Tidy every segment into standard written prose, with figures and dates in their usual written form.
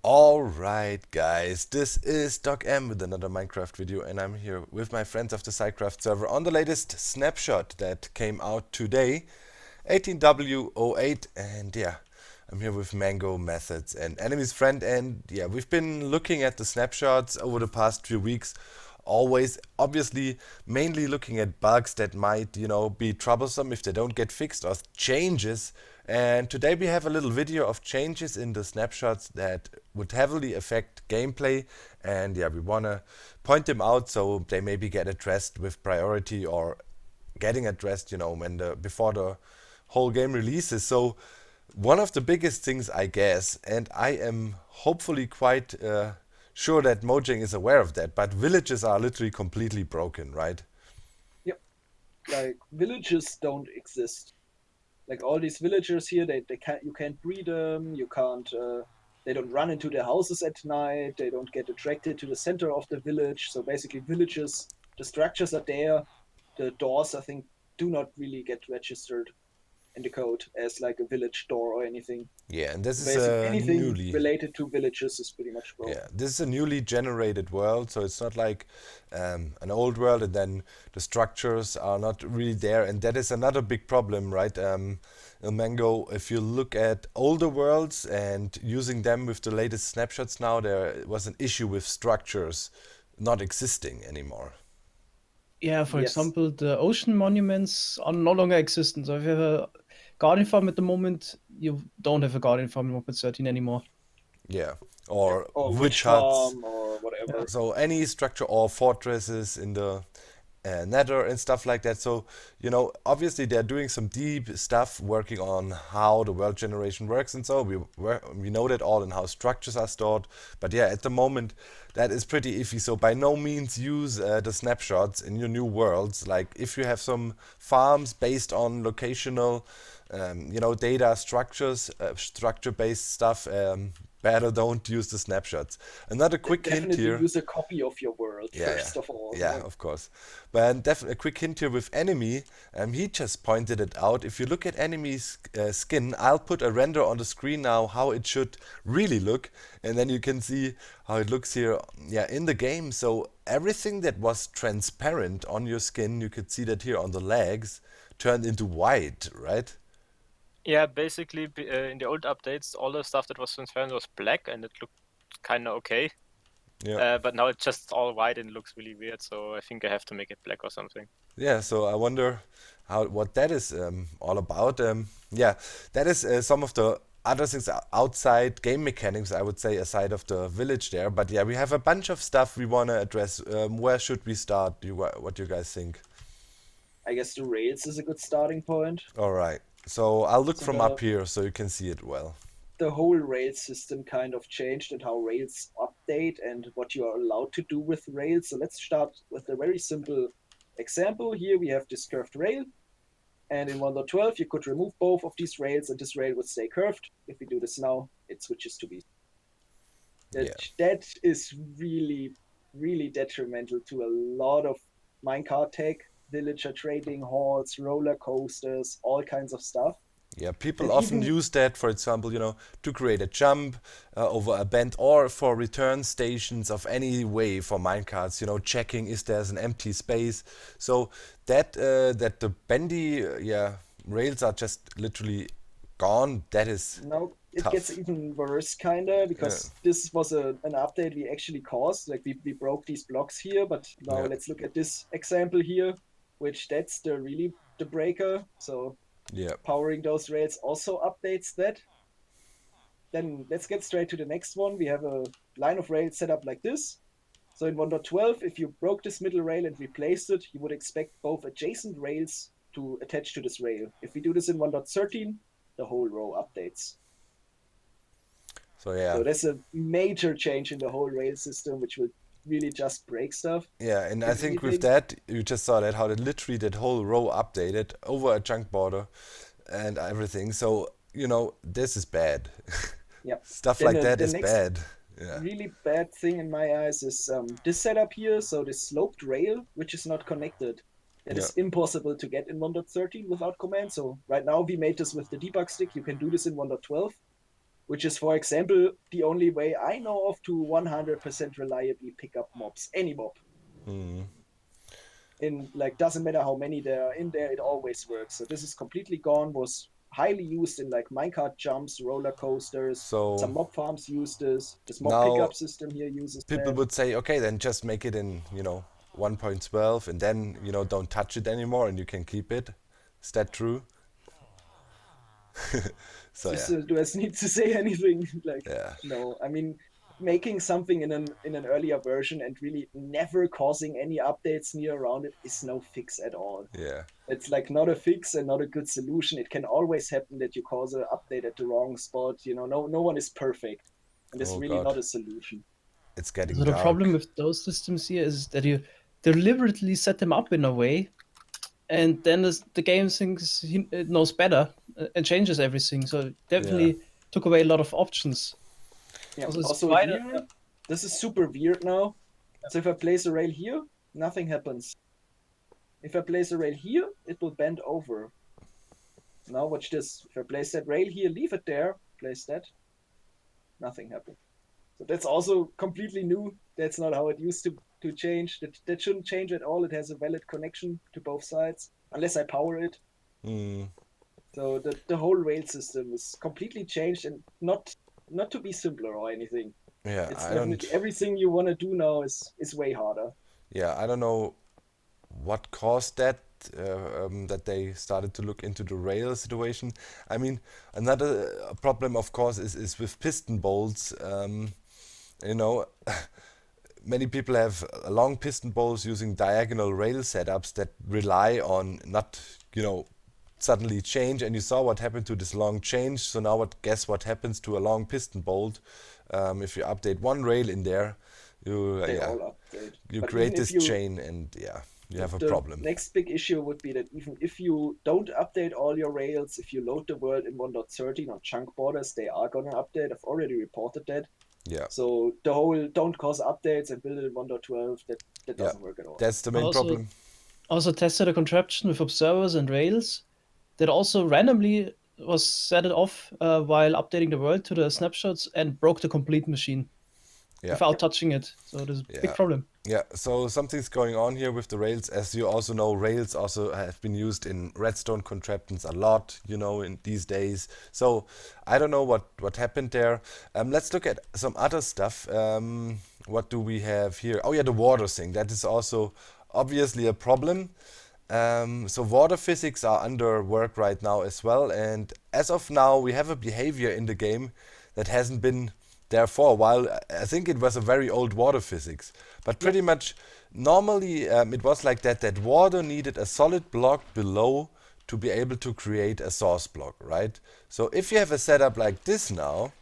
Alright guys, this is Doc M with another Minecraft video, and I'm here with my friends of the SciCraft server on the latest snapshot that came out today, 18w08, and yeah, I'm here with Mango, Methods and Enemy's Friend, and yeah, we've been looking at the snapshots over the past few weeks, always obviously mainly looking at bugs that might, be troublesome if they don't get fixed, or changes. And today we have a little video of changes in the snapshots that would heavily affect gameplay, and yeah, we want to point them out so they maybe get addressed with priority, or getting addressed, when before the whole game releases. So one of the biggest things, I guess, and I am hopefully quite sure that Mojang is aware of that, but villages are literally completely broken, right? Yep, like villages don't exist. Like all these villagers here, they can't you can't breed them. You can't. They don't run into their houses at night. They don't get attracted to the center of the village. So basically, villages, the structures are there. The doors, I think, do not really get registered in the code as like a village door or anything. Yeah, and this So is basically, a anything newly related to villages is pretty much yeah, broken. this is a newly generated world, so it's not like an old world, and then the structures are not really there, and that is another big problem, right? Mango, if you look at older worlds and using them with the latest snapshots now, there was an issue with structures not existing anymore. Yeah, for Yes, example, the ocean monuments are no longer existent. So if you have a garden farm at the moment, you don't have a garden farm in 1.13 anymore. Yeah, yep. or Or witch witch huts. farm or Yeah. whatever. So any structure or fortresses in the Nether and stuff like that. So, obviously they're doing some deep stuff, working on how the world generation works, and so we know that all, and how structures are stored. But yeah, at the moment that is pretty iffy. So by no means use the snapshots in your new worlds. Like if you have some farms based on locational, data structures, structure-based stuff. Better don't use the snapshots. Another quick hint Definitely here. use a copy of your world Yeah, yeah, first of all. yeah, Like, of course. But definitely a quick hint here with enemy. He just pointed it out. If you look at enemy's skin, I'll put a render on the screen now how it should really look, and then you can see how it looks here. Yeah, in the game. So everything that was transparent on your skin, you could see that here on the legs, turned into white, right? Yeah, basically, in the old updates, all the stuff that was transparent was black, and it looked kind of okay. Yeah. But now it's just all white and it looks really weird. So I think I have to make it black or something. Yeah, so I wonder what that is all about. Yeah, that is some of the other things outside game mechanics, I would say, aside of the village there. But yeah, we have a bunch of stuff we want to address. Where should we start? What do you guys think? I guess the rails is a good starting point. All right, so I'll look So from up here so you can see it well. the whole rail system kind of changed, and how rails update and what you are allowed to do with rails. So let's start with a very simple example. Here we have this curved rail, and in 1.12 you could remove both of these rails and this rail would stay curved. If we do this now, it switches to B. Yeah. That is really, really detrimental to a lot of minecart tech, villager trading halls, roller coasters, all kinds of stuff. Yeah, people And often even use that, for example, to create a jump over a bend, or for return stations of any way for minecarts, checking if there's an empty space. So that the bendy rails are just literally gone, that is now it gets tough. even worse, kinda, Yeah, because this was an update we actually caused. Like we broke these blocks here, but now yeah, let's look at this example here, which that's the really the breaker. So yeah. powering those rails also updates that. Then let's get straight to the next one. We have a line of rails set up like this. So in 1.12, if you broke this middle rail and replaced it, you would expect both adjacent rails to attach to this rail. If we do this in 1.13, the whole row updates. So yeah. So that's a major change in the whole rail system, which will really just break stuff. Yeah, and I If think with anything, that, you just saw that how literally that whole row updated over a chunk border and everything. So, this is bad. yeah. Stuff Then like that the is next bad. Yeah. really bad thing in my eyes is this setup here. So this sloped rail, which is not connected. That Yeah. is impossible to get in 1.13 without command. So right now we made this with the debug stick. You can do this in 1.12. which is, for example, the only way I know of to 100% reliably pick up mobs, any mob. In like, doesn't matter how many there are in there, it always works. So this is completely gone. Was highly used in like minecart jumps, roller coasters. So some mob farms use this. This mob now pickup system here uses people that. would say, okay, then just make it in 1.12, and then don't touch it anymore, and you can keep it. Is that true? So yeah. Do I need to say anything? Like, Yeah. no. I mean, making something in an earlier version and really never causing any updates near around it is no fix at all. Yeah. It's like not a fix and not a good solution. It can always happen that you cause an update at the wrong spot. No one is perfect, and it's Oh, really God. not a solution. It's getting So the dark. problem with those systems here is that you deliberately set them up in a way, and then the game thinks it knows better and changes everything. So it definitely took away a lot of options. Yeah. Also, it's Also quite here, this is super weird now. So if I place a rail here, nothing happens. If I place a rail here, it will bend over. Now watch this. If I place that rail here, leave it there, place that, nothing happens. So that's also completely new. That's not how it used to change. That shouldn't change at all. It has a valid connection to both sides, unless I power it. So the whole rail system is completely changed, and not to be simpler or anything. Yeah, It's I definitely don't. everything you want to do now is way harder. Yeah, I don't know what caused that. That they started to look into the rail situation. I mean, another problem, of course, is with piston bolts. You know, many people have long piston bolts using diagonal rail setups that rely on not, suddenly change. And you saw what happened to this long change. So now guess what happens to a long piston bolt? If you update one rail in there, They all update. you But create even if this you- chain, and you have a The problem. next big issue would be that even if you don't update all your rails, if you load the world in 1.13 on chunk borders, they are gonna update. I've already reported that. Yeah, So the whole don't cause updates and build it in 1.12, that doesn't work at all. that's the main Also- problem. also tested a contraption with observers and rails that also randomly was set it off while updating the world to the snapshots and broke the complete machine without touching it. So there's a Yeah. big problem. Yeah, so something's going on here with the rails. As you also know, rails also have been used in redstone contraptions a lot, in these days. So I don't know what happened there. Let's look at some other stuff. What do we have here? Oh yeah, the water thing. That is also obviously a problem. So water physics are under work right now as well. And as of now, we have a behavior in the game that hasn't been there for a while. I think it was a very old water physics, but pretty much normally it was like that water needed a solid block below to be able to create a source block, right? So if you have a setup like this now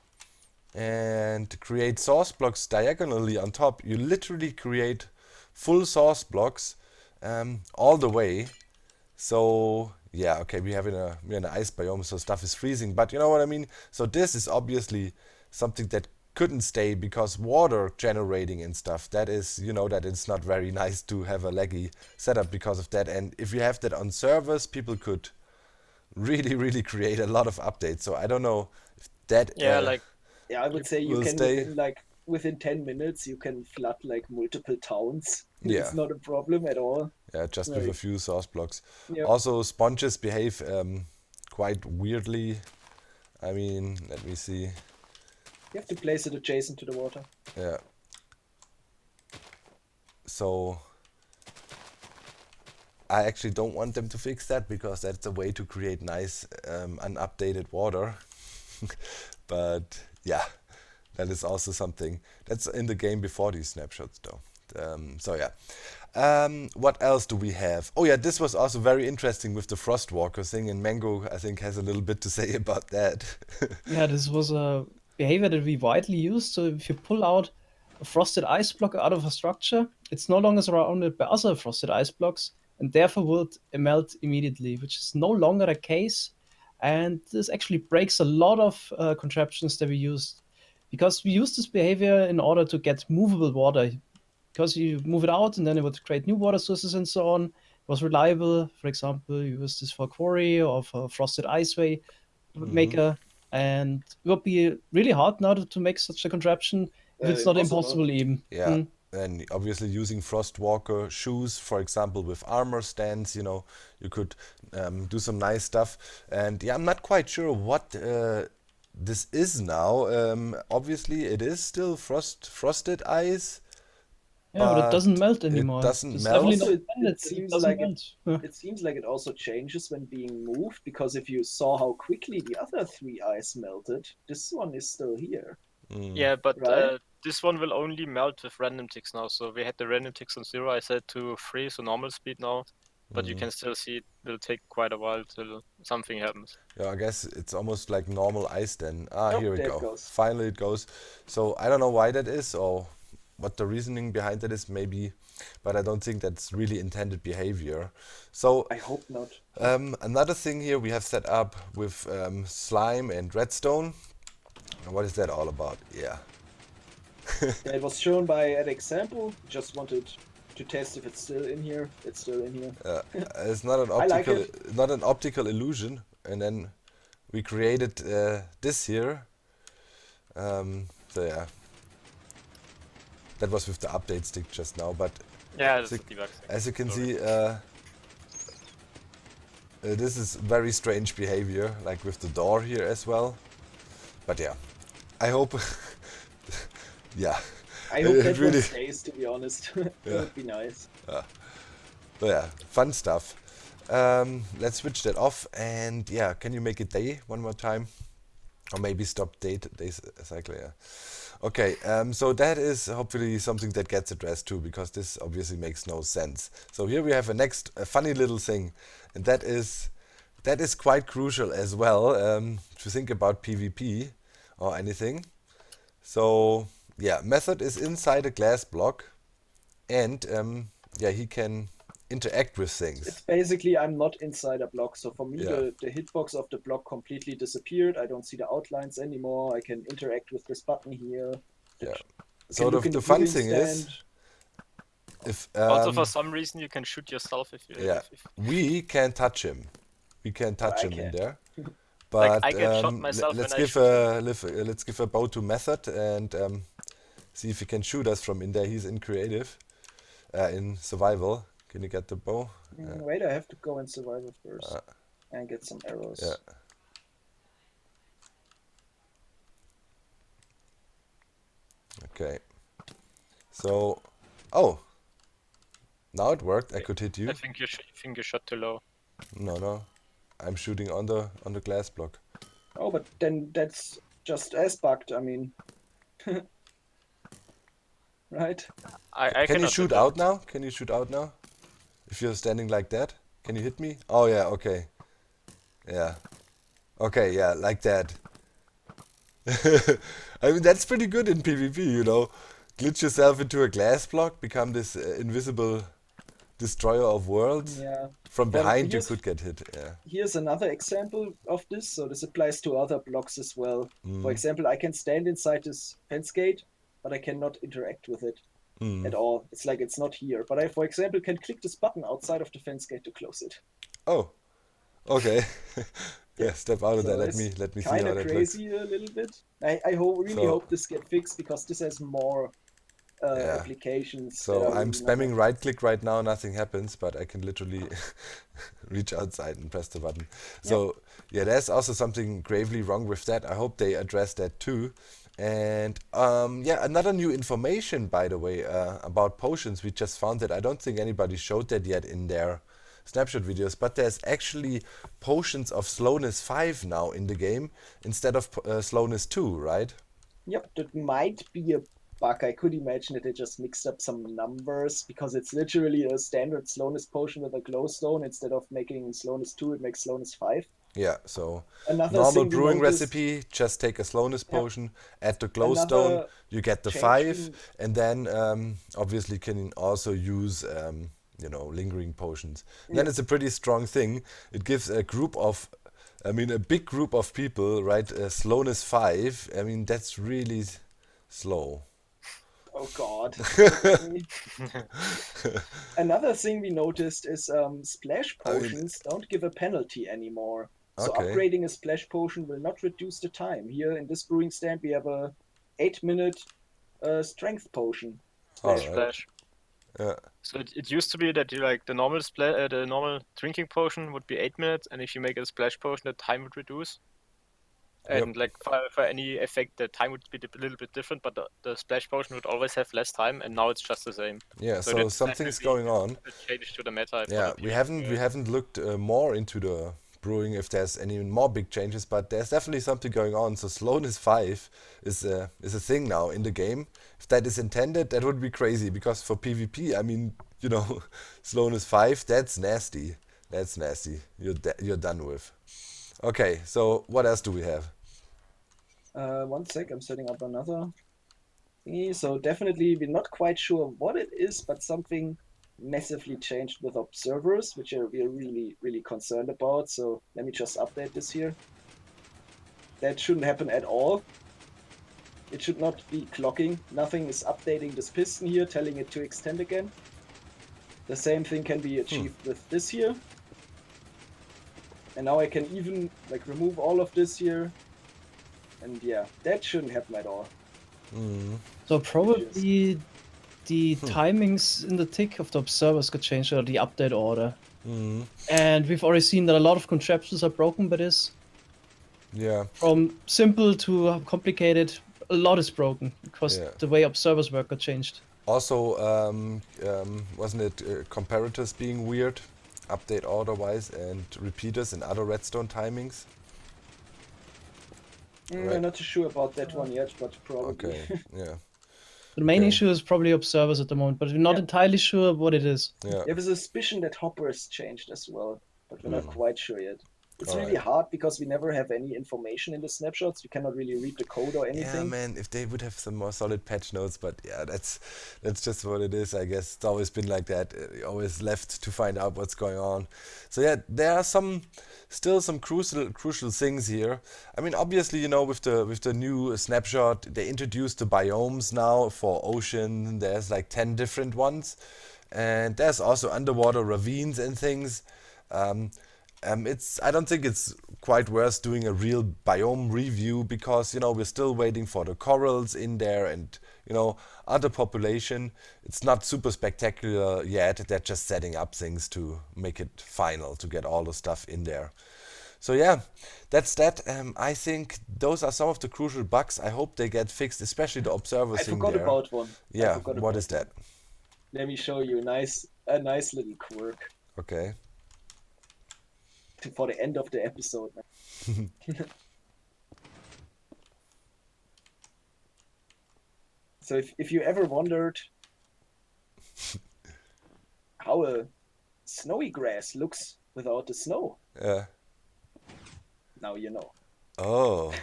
and create source blocks diagonally on top, you literally create full source blocks all the way. So yeah, okay, we're in an ice biome, so stuff is freezing, but you know what I mean? So this is obviously something that couldn't stay, because water generating and stuff, that is, that it's not very nice to have a laggy setup because of that. And if you have that on servers, people could really, really create a lot of updates. So I don't know if that I would say you will can stay. within 10 minutes you can flood like multiple towns. Yeah. It's not a problem at all. Yeah, just with a Right. few source blocks. Yep. Also, sponges behave quite weirdly. I mean, let me see. You have to place it adjacent to the water. Yeah. So I actually don't want them to fix that, because that's a way to create nice unupdated water. But yeah, that is also something that's in the game before these snapshots though. So yeah. What else do we have? Oh yeah, this was also very interesting with the Frostwalker thing, and Mango, I think, has a little bit to say about that. Yeah, this was a behavior that we widely used. So if you pull out a frosted ice block out of a structure, it's no longer surrounded by other frosted ice blocks, and therefore would melt immediately, which is no longer the case. And this actually breaks a lot of contraptions that we used, because we used this behavior in order to get movable water, because you move it out and then it would create new water sources and so on. It was reliable. For example, you use this for quarry or for frosted iceway maker. and it would be really hard now to make such a contraption if it's not impossible even. Yeah, and obviously using Frostwalker shoes, for example, with armor stands, you could do some nice stuff. And yeah, I'm not quite sure what this is now. Obviously, it is still frosted ice. Yeah, but it doesn't melt it anymore. doesn't It's melt. definitely Also, not it intended that it seems doesn't like melt. it seems like it also changes when being moved, because if you saw how quickly the other 3 ice melted, this one is still here. Yeah, but Right. this one will only melt with random ticks now. So we had the random ticks on 0. I set to 3, so normal speed now. But you can still see it will take quite a while till something happens. Yeah, I guess it's almost like normal ice then. Nope, Here we there it go. goes. Finally it goes. So I don't know why that is or what the reasoning behind that is, maybe, but I don't think that's really intended behavior. So I hope not. another thing here we have set up with slime and redstone. What is that all about? Yeah. It was shown by an example. Just wanted to test if it's still in here. It's still in here. It's not an I like optical, not an optical illusion. And then we created this here. So yeah, that was with the update stick just now. But Yeah, that's the debug thing. as you can Sorry. see, this is very strange behavior, like with the door here as well. But yeah, I hope. Yeah. I hope It that really- one stays, to be honest. That Yeah. would be nice. So yeah, fun stuff. Let's switch that off, and yeah, can you make it day one more time? Or maybe stop day cycle, yeah. Okay, so that is hopefully something that gets addressed too, because this obviously makes no sense. So here we have a funny little thing, and that is quite crucial as well, to think about PvP or anything. So yeah, Method is inside a glass block, and yeah, he can interact with things. It's basically I'm not inside a block, so for me Yeah. the hitbox of the block completely disappeared. I don't see the outlines anymore. I can interact with this button here. Yeah. I So can look in the the fun viewing thing is, stand. if Also, for some reason, you can shoot yourself if you. yeah, if we can touch him. We can touch I him in can't. there. Like, But I get shot myself let's when I give shoot let's give a bow to Method and see if he can shoot us from in there. He's in creative, in survival. Can you get the bow? Wait, I have to go in survival first and get some arrows. Yeah. Okay. So, oh, now it worked. I could hit you. I think you shot too low. No, I'm shooting on the glass block. Oh, but then that's just as bugged. I mean, right? I Can you cannot shoot do that. out now? Can you shoot out now? If you're standing like that, can you hit me? Oh yeah, okay. Yeah. Okay, yeah, like that. I mean, that's pretty good in PvP, you know. Glitch yourself into a glass block, become this invisible destroyer of worlds. Yeah. From Well, behind, you here's- could get hit. Yeah. Here's another example of this. So this applies to other blocks as well. For example, I can stand inside this fence gate, but I cannot interact with it at all. It's like it's not here. But I, for example, can click this button outside of the fence gate to close it. Oh. Okay. Yeah, step out of So there. Let it's me see kind how of that looks. crazy a little bit. I really So- hope this get fixed, because this has more Yeah. applications. So that are I'm really spamming not- right click right now, nothing happens, but I can literally reach outside and press the button. So yeah, there's also something gravely wrong with that. I hope they address that too. And yeah, another new information, by the way, about potions. We just found that. I don't think anybody showed that yet in their Snapshot videos, but there's actually potions of Slowness 5 now in the game instead of Slowness 2, right? Yep, that might be a bug. I could imagine that they just mixed up some numbers, because it's literally a standard slowness potion with a glowstone. Instead of making slowness 2, it makes slowness 5. Yeah, so Another normal thing we brewing noticed- recipe, just take a slowness potion, add the glowstone, Another you get the change 5, in- and then obviously can also use you know, lingering potions. And then it's a pretty strong thing. It gives a group of, I mean, a big group of people, right? Slowness 5. I mean, that's really slow. Oh god. Another thing we noticed is splash potions don't give a penalty anymore. So Okay. upgrading a splash potion will not reduce the time. Here in this brewing stand, we have a 8-minute strength potion. All Splash right. Splash. Yeah. So it used to be that you like the normal drinking potion would be 8 minutes, and if you make a splash potion, the time would reduce. Yep. And like for any effect, the time would be a little bit different, but the splash potion would always have less time, and now it's just the same. Yeah. So So that's something's definitely going on. a change to the meta. Yeah. We haven't looked more into the brewing if there's any more big changes, but there's definitely something going on. So Slowness 5 is a thing now in the game. If that is intended, that would be crazy because for PvP, I mean, you know, Slowness 5, that's nasty. That's nasty. You're done with. Okay, so what else do we have? One sec, I'm setting up another thingy. So definitely, we're not quite sure what it is, but something massively changed with observers, which we're really, really concerned about. So let me just update this here. That shouldn't happen at all. It should not be clocking. Nothing is updating this piston here, telling it to extend again. The same thing can be achieved with this here. And now I can even like remove all of this here. And yeah, that shouldn't happen at all. So probably the timings in the tick of the observers got changed, or the update order. And we've already seen that a lot of contraptions are broken by this. Yeah. From simple to complicated, a lot is broken because Yeah. the way observers work got changed. Also, wasn't it comparators being weird, update order-wise, and repeaters and other redstone timings? I'm not too sure about that one yet, but probably. Okay, yeah, The main Okay. issue is probably observers at the moment, but we're not entirely sure what it is. yeah. We have a suspicion that hoppers changed as well, but we're not quite sure yet. It's All really right. hard because we never have any information in the snapshots. We cannot really read the code or Yeah, anything. man, if they would have some more solid patch notes, but yeah, that's just what it is, I guess. It's always been like that. You're always left to find out what's going on. So yeah, there are still some crucial things here. I mean, obviously, you know, with the new snapshot, they introduced the biomes now for ocean. There's like 10 different ones, and there's also underwater ravines and things. I don't think it's quite worth doing a real biome review because, you know, we're still waiting for the corals in there and, you know, other population. It's not super spectacular yet. They're just setting up things to make it final, to get all the stuff in there. So yeah, that's that. I think those are some of the crucial bugs. I hope they get fixed, especially the observer I thing forgot there. about one. Yeah, what is that? Let me show you a nice little quirk Okay. for the end of the episode. So if you ever wondered how a snowy grass looks without the snow, Yeah. now you know. Oh.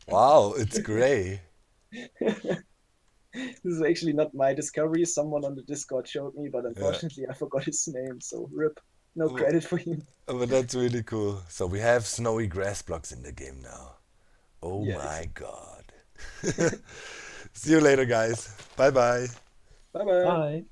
Wow, it's gray. This is actually not my discovery. Someone on the Discord showed me, but unfortunately I forgot his name, so rip. No credit for him. But that's really cool. So we have snowy grass blocks in the game now. Oh Yes. my god. See you later, guys. Bye-bye. Bye-bye. Bye.